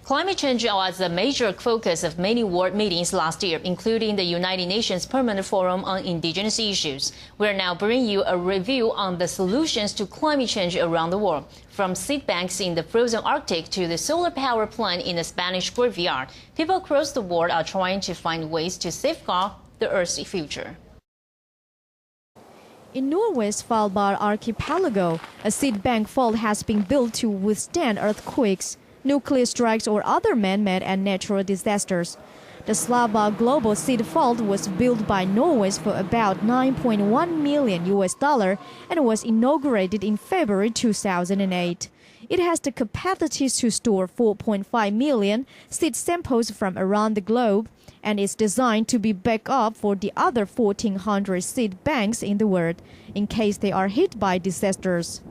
Climate change was a major focus of many world meetings last year, including the United Nations Permanent Forum on Indigenous Issues. We're now bringing you a review on the solutions to climate change around the world. From seed banks in the frozen Arctic to the solar power plant in the Spanish graveyard, people across the world are trying to find ways to safeguard the Earth's future. In Norway's Svalbard archipelago, a seed bank vault has been built to withstand earthquakes, nuclear strikes or other man-made and natural disasters. The Svalbard Global Seed Vault was built by Norway for about $9.1 million and was inaugurated in February 2008. It has the capacity to store 4.5 million seed samples from around the globe and is designed to be backup for the other 1,400 seed banks in the world in case they are hit by disasters.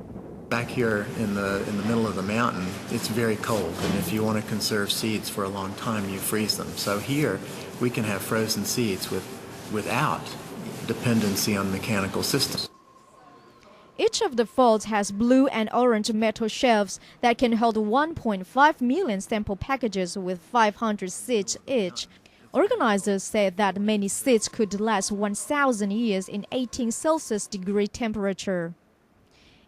Back here in the middle of the mountain, it's very cold, and if you want to conserve seeds for a long time, you freeze them. So here, we can have frozen seeds without dependency on mechanical systems. Each of the vaults has blue and orange metal shelves that can hold 1.5 million sample packages with 500 seeds each. Organizers said that many seeds could last 1,000 years in 18 Celsius degree temperature.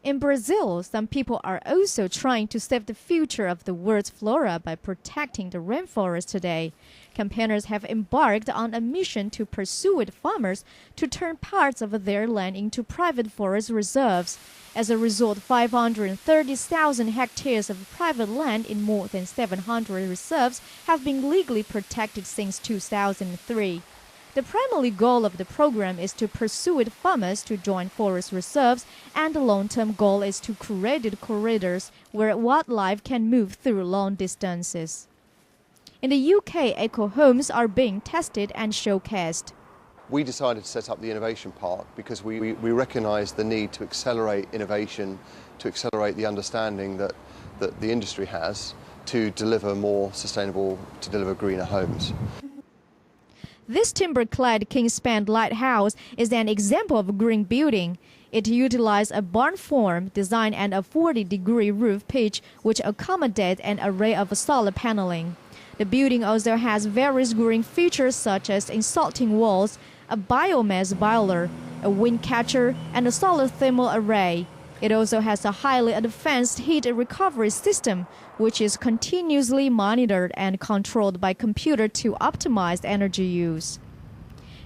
In Brazil, some people are also trying to save the future of the world's flora by protecting the rainforest today. Campaigners have embarked on a mission to persuade farmers to turn parts of their land into private forest reserves. As a result, 530,000 hectares of private land in more than 700 reserves have been legally protected since 2003. The primary goal of the program is to persuade farmers to join forest reserves, and the long-term goal is to create corridors where wildlife can move through long distances. In the UK, eco-homes are being tested and showcased. We decided to set up the Innovation Park because we recognise the need to accelerate innovation, to accelerate the understanding that the industry has to deliver more sustainable, to deliver greener homes. This timber-clad Kingspan Lighthouse is an example of a green building. It utilizes a barn form design and a 40-degree roof pitch, which accommodates an array of solar paneling. The building also has various green features such as insulting walls, a biomass boiler, a wind catcher, and a solar thermal array. It also has a highly advanced heat recovery system, which is continuously monitored and controlled by computer to optimize energy use.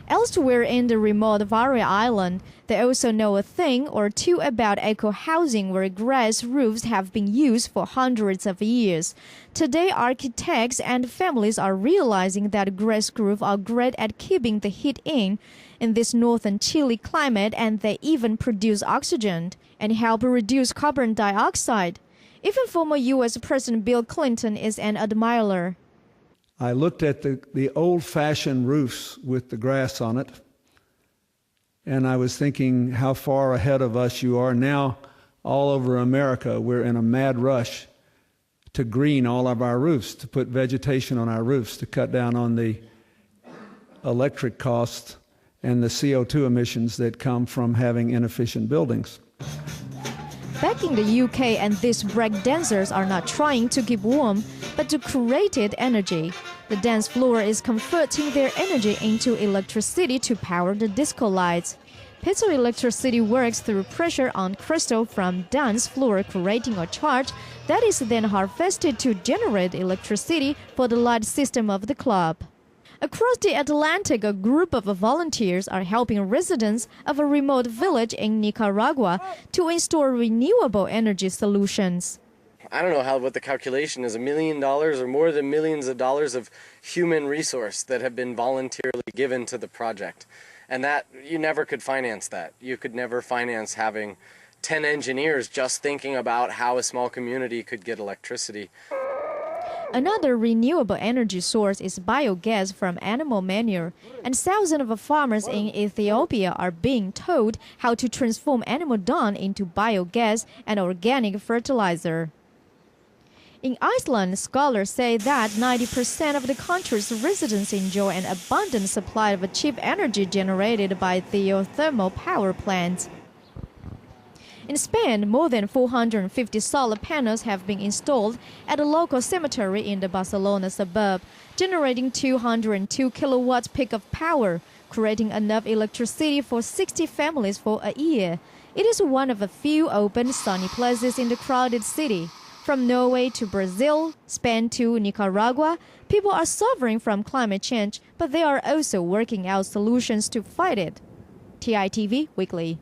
Elsewhere in the remote Faroe Island, they also know a thing or two about eco-housing where grass roofs have been used for hundreds of years. Today, architects and families are realizing that grass roofs are great at keeping the heat in this northern chilly climate, and they even produce oxygen and help reduce carbon dioxide. Even former U.S. President Bill Clinton is an admirer. I looked at the old-fashioned roofs with the grass on it, and I was thinking how far ahead of us you are. Now, all over America, we're in a mad rush to green all of our roofs, to put vegetation on our roofs, to cut down on the electric costs and the CO2 emissions that come from having inefficient buildings. Back in the UK, and these breakdancers are not trying to keep warm, but to create energy. The dance floor is converting their energy into electricity to power the disco lights. Piezoelectricity works through pressure on crystal from dance floor, creating a charge that is then harvested to generate electricity for the light system of the club. Across the Atlantic, a group of volunteers are helping residents of a remote village in Nicaragua to install renewable energy solutions. I don't know what the calculation is, $1 million or more than millions of dollars of human resource that have been voluntarily given to the project. And that, you never could finance that. You could never finance having 10 engineers just thinking about how a small community could get electricity. Another renewable energy source is biogas from animal manure, and thousands of farmers in Ethiopia are being told how to transform animal dung into biogas and organic fertilizer. In Iceland, scholars say that 90% of the country's residents enjoy an abundant supply of cheap energy generated by geothermal power plants. In Spain, more than 450 solar panels have been installed at a local cemetery in the Barcelona suburb, generating 202 kilowatts peak of power, creating enough electricity for 60 families for a year. It is one of a few open, sunny places in the crowded city. From Norway to Brazil, Spain to Nicaragua, people are suffering from climate change, but they are also working out solutions to fight it. TITV Weekly.